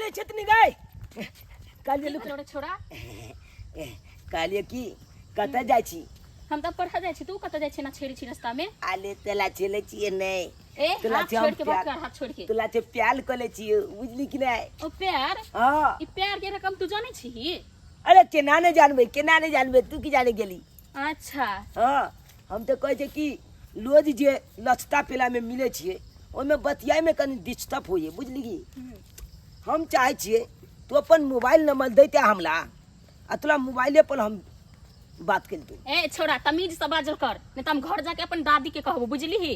रे छतनी गाय कालिए लुक छोड़ा कालिए की कत जाय छी हम त पढ़ा जाय छी तू कत जाय छी ना छेड़ी छी रास्ता में आले तेला चले छी नहीं ए हाथ छोड़ के बात कर हाथ छोड़ के तुला से प्यार कले छी बुझली कि नहीं ओ प्यार हां ई प्यार के रकम तू जाने छी अरे केना नहीं जानबे तू की जाने गेली अच्छा हां हम तो कहे छे कि रोज जे लचता पेला में मिले छिए ओमे बतियाई में कनी डिस्टर्ब होए बुझली की हम चाहे छिए तू अपन मोबाइल नंबर देते हमला आ तोला मोबाइले पर हम बात कर दू ए छोड़ा तमीज से बाजल कर नहीं त हम घर जाके अपन दादी के कहबो बुझली ही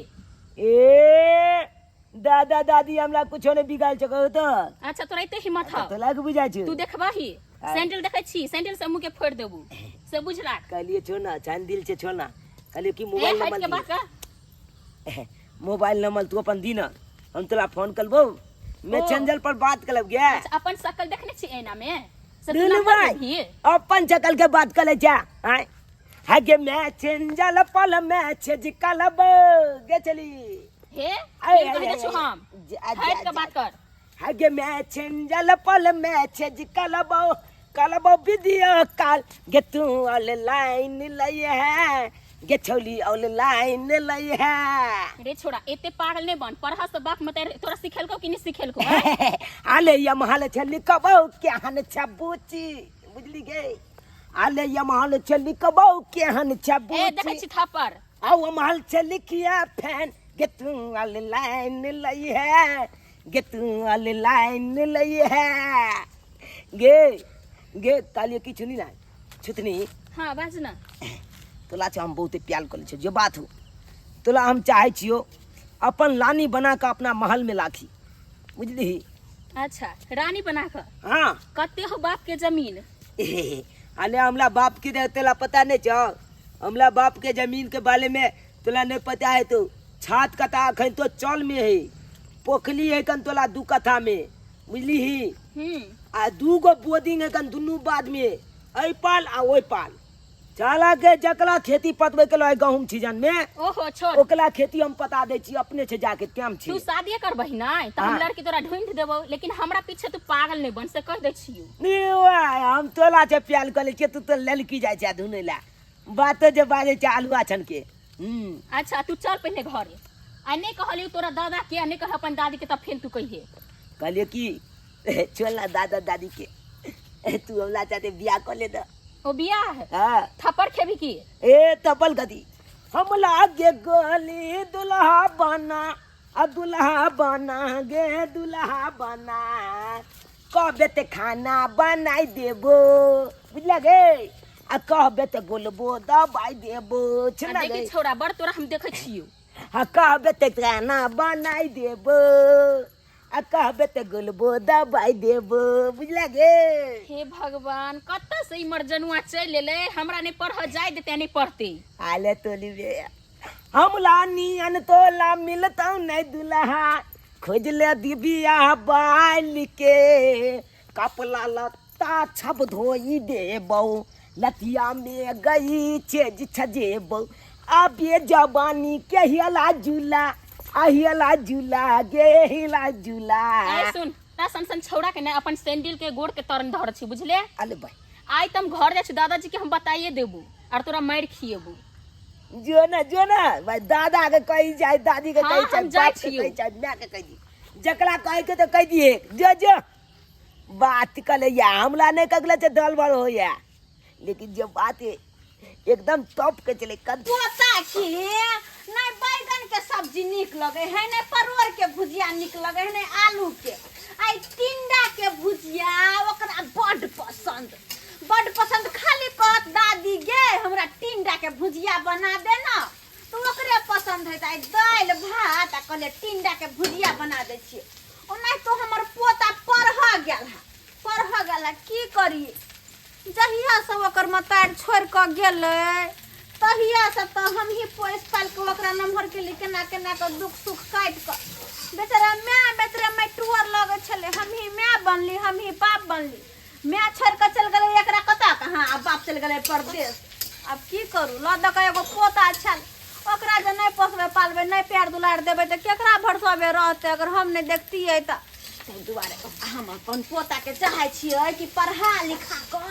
ए दादा दादी हमला कुछो ने बिगाड़ चको तो अच्छा तोरा इते हिम्मत ह तोला के बुझाय छ तू देखबा ही सैंडल देखै छी सैंडल से मुंह के फोड़ देबू से बुझ राख कहलिए छो ना चांद दिल से छो ना कहलिए कि mobile mobile number number mobile number तू अपन दी ना हम तोला फोन करबो मैसेंजर पर बात करब गे अच्छा अपन शकल देखने छी एना में से तू दिल ना भाई भी अपन शकल के बात करे जा हां हगे मैसेंजर पर मैसेज करब गे चली हे आय, ये कहि छु हम हट के बात कर हगे मैसेंजर पर मैसेज करब वीडियो कॉल गे तू ऑनलाइन लई है गे छौली ऑनलाइन लई है रे छोड़ा एते पागल नहीं बन पढ़ा से बाप मत तोरा सिखेलको कि नहीं सिखेलको आले यमहाल छली कबौ केहन छबूची बुझली गे आले यमहाल छली कबौ केहन ए छबूची देखै छी थापर आओ महल छली किया फैन गे तू ऑनलाइन लई है गे तू ऑनलाइन लई है गे कालिए की सुनी ना छुतनी हां बाज ना तोला से हम बहुत प्यार कर छे जो बात हो तोला हम चाहे छियो अपन लानी बना के अपना महल में लाखी बुझली अच्छा रानी बना के हां कते हो बाप के जमीन अने हमला बाप की तेला पता नहीं छ हमला बाप के जमीन के बारे में तोला नहीं पता है तो छात कथा अखन तो चल में है पोखली है कन तोला दू कथा में बुझली आ दूगो बोर्डिंग है कन दुनू बाद में ऐ पाल आ ओइ पाल चला के जकला खेती पतवे के लय गहूम सीजन में ओहो छोड़ ओकला खेती हम पता दे छी अपने से जाके काम छी तू शादी कर बहिना त हम लड़की तोरा ढूंढ देबो लेकिन हमरा पीछे तू पागल नहीं बन से कह दे छियो नहीं हम तोला से प्यार कर ले छी तू तो ललकी जाय छ ढूंढेला बात जे बाजे छ आलू आछन के अच्छा तू चल पहले घरे आ नहीं कहलियो तोरा दादा के आ नहीं कह अपन दादी के त फेन तू कहिए कहलिए कि चल ना दादा दादी के तू हमला चाहते बियाह कर ले द ओ बियाह है हां थप्पड़ खेबी की ए तपल गदी हम लागे गली दुल्हा बना गे दुल्हा बना कहबे ते खाना बनाई देबो बुझला गे आ कहबे ते गोलबो दबाई देबो छना देखी छोड़ा बड़ तोरा हम देखै छियो आ कहबे ते खाना बनाई देबो आ कहबे ते गोलबो दबाई देबो बुझला गे हे भगवान कत से ई मर्जनुआ चल लेले हमरा नहीं पढ़ जाय देते नहीं पढ़ते आले तोली बे हमला नियन तोला मिलता नहीं दुल्हा खोज ले दिबिया बाल के कपला लत्ता छब धोई देबो लतिया में गई छेज छजेबो अब ये जवानी के हिला जुला गे हिला जुला ए सुन ता सन छौड़ा के ने अपन सैंडल के गोड़ के तरन धर छी बुझले अले भाई आई तम घर जा छी दादाजी के हम बताइए देबू और तोरा मार खिएबू जो ना भाई दादा के कही जाए दादी के कही हम जाए जाय बाप के कही जाए मैं के कही दी जकरा कहे के तो कह दिए जो बात कर ले या हमला नहीं कगला से दल बड़ हो या लेकिन जब बात है एकदम टॉप के चले कद पोता की नहीं बैगन के सब्जी निक लगे है नहीं परवर के भुजिया निक लगे है नहीं आलू के आई टिंडा के भुजिया ओकरा बड़ पसंद खाली कहत दादी गे हमरा टिंडा के भुजिया बना दे ना तो ओकरे पसंद है आई दाल भात आ कहले टिंडा के भुजिया बना दे छी ओ नहीं तो हमर पोता पढ़ गेल है की करी जहिया से ओकर मतार छोड़ के गेले तहिया से तो हम ही पोस पाल के ओकरा नंबर के लिए केना के दुख सुख काट के बेचारा मैं टूअर लगे छले हम ही मैं बनली हम ही बाप बनली मैं छोड़ के चल गले एकरा कता कहां अब बाप चल गले परदेश अब की करू लद के एगो पोता अच्छा ओकरा जे नहीं पोसबे पालबे नहीं प्यार दुलार देबे त केकरा भरसबे रहते अगर हम नहीं देखती है त ताहि दुआरे हम अपन पोता के चाहे छियै कि पढ़ा लिखा कऽ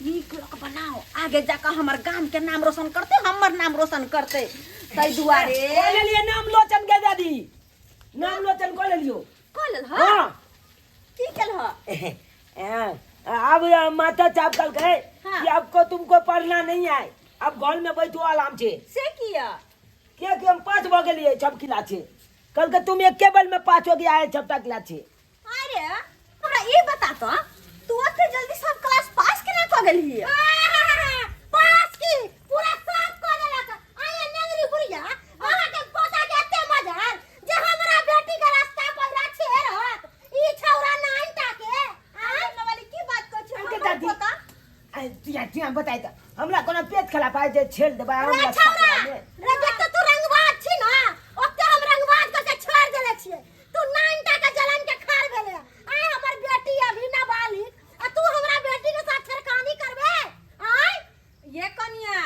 नीक लोक बनाओ, आगे जाकर हमर गाम के नाम रोशन करते, हमर नाम रोशन करते। ताहि दुआरे ले लिए नाम लोचन के दादी, नाम लोचन को ले लियो। कऽ लेल ह हाँ की केल ह अब माता चाप कल गए हाँ। कि आपको तुमको पढ़ना नहीं है, अब घर में बैठो आराम से। से किया क्या कि हम 5 हो गए छप क्लास से, कल के तुम एक केबल में 5 हो गया है छपटा क्लास से। अरे हमरा ई बता तो तू ओते जल्दी सब क्लास पास केना क गेली? पास की पूरा सब क देलक। आये नंगरी बुढ़िया अहाँ के पोता के एते मजाल जे हमरा बेटी के रास्ता पर राखे रहत, ई छौरा नानटा के आ वाली की बात कर छ के हमर दादी पोता? तिया बताई त हमरा कोनो पेट खला पाए जे छेड़ देबा रे हमरा छौरा साथ में। रे देख तू रंगबाज छी ना, ओते हम रंगबाज क के छोड़ देले छियै। तू नानटा के जलन के खार भेले। आय हमर बेटी अभी नाबालिग आ तू हमरा बेटी के साथ छरखानी करबे? आय ये कनिया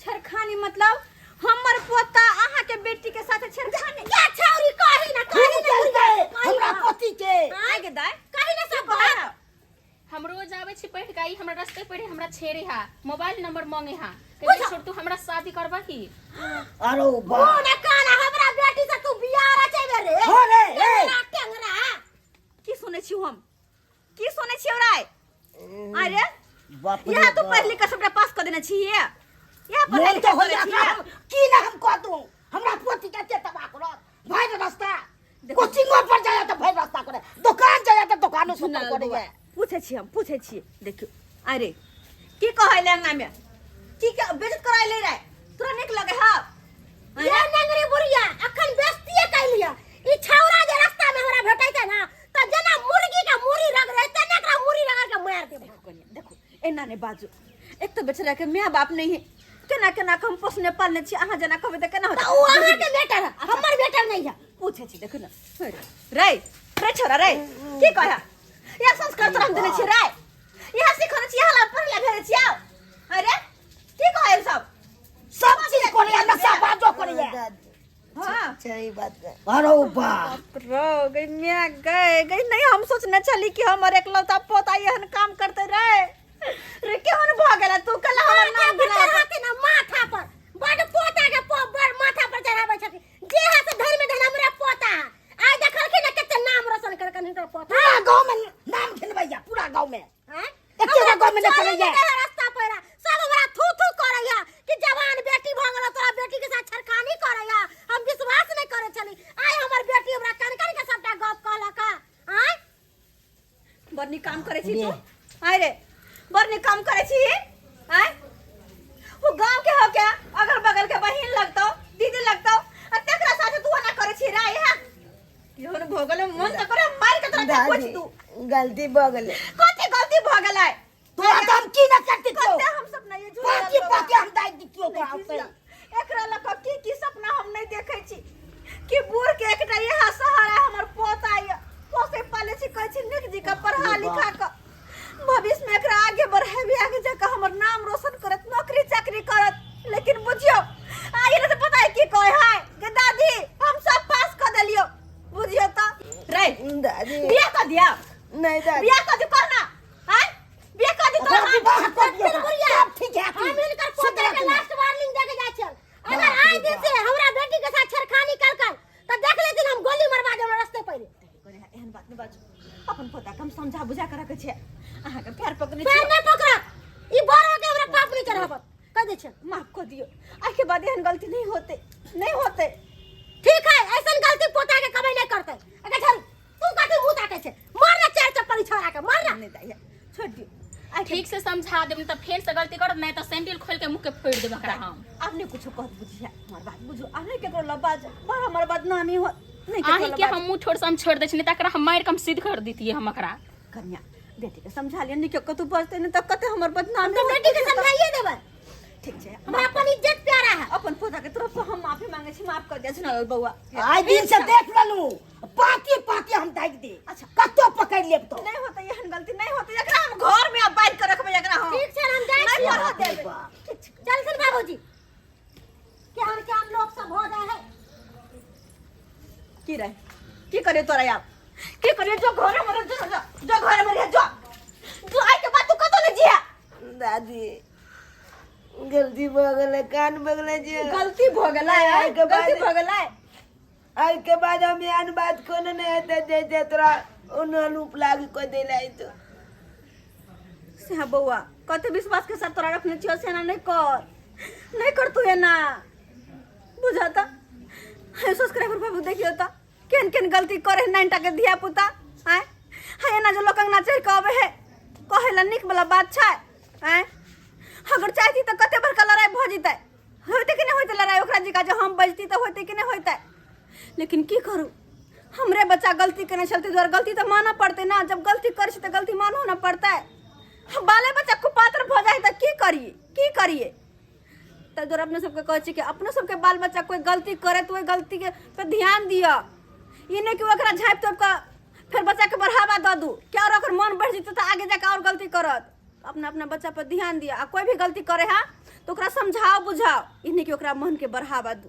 छरखानी मतलब हमर पोता अहाँ के बेटी के साथ छरखानी? क्या छौरी कहि ना हमरा पोती के आय गे दाय कहि ना सब बात। हम रोज आवे छी पढ़ के, हमरा रास्ते पढ़े हमरा छेड़े हा, मोबाइल नंबर मांगे हा, कहै छोड़ तू हमरा शादी करबा की? अरे ओ बा ना काना हमरा बेटी से तू बियाह रचैबे रे? हो रे टेंगरा टेंगरा की सुनै छी हम? की सुनै छी हमरा? अरे बाप रे यहाँ तू पढ़ लिख के सबटा पास कर देने छी ये? यहाँ पढ़ मोन लिख तो के हो करे छी जा की ना हम कह दूं, हमरा पोती के के तबाह करो भाई रास्ता कोचिंगो पर जाया त भाई रास्ता करे, दुकान जाया त दुकानो सुंदर करे है। पूछे छी देखियो। अरे की कहै लेंगा में की के बेइज्जत कराय ले रे? तोरा निक लगे हा? ये नंगरी बुढ़िया अखन बेइज्जती कर लिया। ई छौरा जे रास्ता में हमरा भेटै छै ना त जना मुर्गी के मुरी रग रहे त नकरा मुरी रगा के मार देबे। देखो एना ने बाजू, एक तो बेचारा के माय बाप नहीं है, केना केना हम पोसने पालने छी, अहाँ जना कहबे त केना होत? ओ अहाँ के बेटा है, हमर बेटा नहीं है। पूछे छी देखो ना रे रे छोरा रे की कहै? या संस्कार तोरा हम देने छी रे? या सिखने छी हला पढ़ले भेले छी? अरे की कहै सब चीज कोनी हमरा सब बाजो कोनी है। हां सही बात है। अरे बाप रो गई मैं गई नहीं, हम सोचने चली कि हमर एकलौता पोता एहन काम करते रे। रे केहन भ गेला तू कल हमर नाम बिना रहते ना माथा पर बड़ पोता के बड़ माथा पर चढ़ाबै छथि जे हाथ धर में धर हमरा पोता आइ देखल के ना कते नाम रोशन कर कन हिनकर पोता पूरा गांव में नाम घिनबैया, पूरा गांव में हैं? एकेगो गांव में न करैया। रास्ता पर सब हमरा थू थू करैया कि जवान बेटी भ गेल तोरा बेटी के साथ छरखानी करैया। हम विश्वास नहीं करे छली, आइ हमर बेटी हमरा कन कन के सबटा गप कहलक। आइ बड़नी काम करे छी तू? आइ रे बड़नी काम करे छी? आइ वो गांव के हो क्या अगल बगल के बहिन लगतो, दीदी लगतो, आ तेकरा साथे तू ना करे छी रे? योन भोगले मन त करे मार के तोरा कुछ तू गलती भ गेले। कते गलती भ गेलै? तो हम की न करती तो कते हम सपना ये पाकी पाकी हम दाइ दितियो तो आपसे। एकरा लक की सपना हम नहीं देखे छी कि बूढ़ के एकटा यह सहारा हमर पोता ये पोसे पाले छी, कहै छी निक जी का पढ़ा लिखा क भविष्य में एकरा आगे बढ़ाबे, आगे जाकर हमर नाम रोशन करत, नौकरी चाकरी करत। लेकिन बुझियो आगे न पता है की कहै है कि दादी हम सब पास कर देलियो। बुझियो त रे दादी बियाह कर दिया? नहीं दादी बियाह कर दे करना है? बियाह कर दे तो विवाह कर दिया सब ठीक है। हम इनकर पोते के लास्ट वार्निंग देके जाय छल, अगर आज दिन से हमरा बेटी के साथ छरखानी कर त देख लेथिन हम गोली मरवा देब रास्ते पर। एहन बात नहीं बाजू, अपन पोता के हम समझा बुझा के रखे छै। अहाँ के पैर पकड़ने छी? पैर नहीं पकड़ा, ई बड़ के हमरा पाप नहीं चढ़ाबत, कह दे छै माफ कर दियो। आज के बाद एहन गलती नहीं होते। ठीक है ऐसन गलती पोता के कभी नहीं करते। अगर चल तू काटे मुंह ताके छै मारना चार चप्पल छोड़ा के मारना नहीं दैया, छोड़ दियो। ठीक से समझा देब त फेर से गलती करत नहीं त सैंडल खोल के मुंह के फोड़ देब एकरा हम। आपने कुछ कहत बुझिया हमर बात बुझो, आने के केकरो लबाज बड़ हमर बदनामी हो नहीं आही के हम मुंह ठोड़ से हम छोड़ दे छी, नहीं त एकरा हम मार के हम सिद्ध कर देतिए हम एकरा। कन्या बेटी के समझा लिया नहीं कतु बजते नहीं त कते हमर बदनामी हो। बेटी के समझाइए देबे ठीक छै, हमरा अपन इज्जत प्यारा है। अपन पोता के तरफ से हम माफी मांगे छी, माफ कर दे सुनल बउआ। आज दिन से देख ललू पाती पाती हम दाइ दे। अच्छा कतो पकड़ लेब तो नहीं होता एहन गलती नहीं होता, एकरा हम घर में अब बांध के रखबे एकरा हम। ठीक छै हम जाय छी पढ़ा देबे। चल सुन बाबूजी क्या लोग सब हो जाए है की रे की करे तोरा यार की करे जो घर में गलती भ गेलै कान बगले जे गलती भ गेलै आइ के बाद- गलती भ गेलै आई के बाद हम यान बात कोनो नहीं हेते जैसे तोरा अनुरूप लागी कोई देलाई तो से हाँ बउआ कते विश्वास के साथ तोरा रखने छियो से ना नहीं कर तू एना बुझाता है सब्सक्राइबर बाबू देखियो त केन केन गलती करे नाइनटा के धिया पुता हैं है एना जो लोक ना चाह कहबे है कहेला निक वाला बात छै हैं अगर चाहती त कते बड़का लड़ाई भ जइतै होते कि नहीं होते लड़ाई ओकरा जी का जो हम बजती त होते कि नहीं होते लेकिन की करू हमरे बच्चा गलती करने चलते द्वारा गलती तो माना पड़ते ना जब गलती कर तो गलती मानो ना पड़ता है हम बाले बच्चा कुपात्र भ जाए तो की करिए तो द्वारा अपने सबके कहे कि अपने सबके बाल बच्चा कोई गलती करे तो गलती के पे ध्यान दिया ये नहीं कि ओकरा झाँप तोप का फिर बच्चा के बढ़ावा द दू क्या और ओकर मन बढ़ जते तो आगे जाकर और गलती करत अपना अपना बच्चा पर ध्यान दिया आ कोई भी गलती करे हा तो ओकरा समझाओ बुझाओ ये नहीं कि ओकरा मन के बढ़ावा दू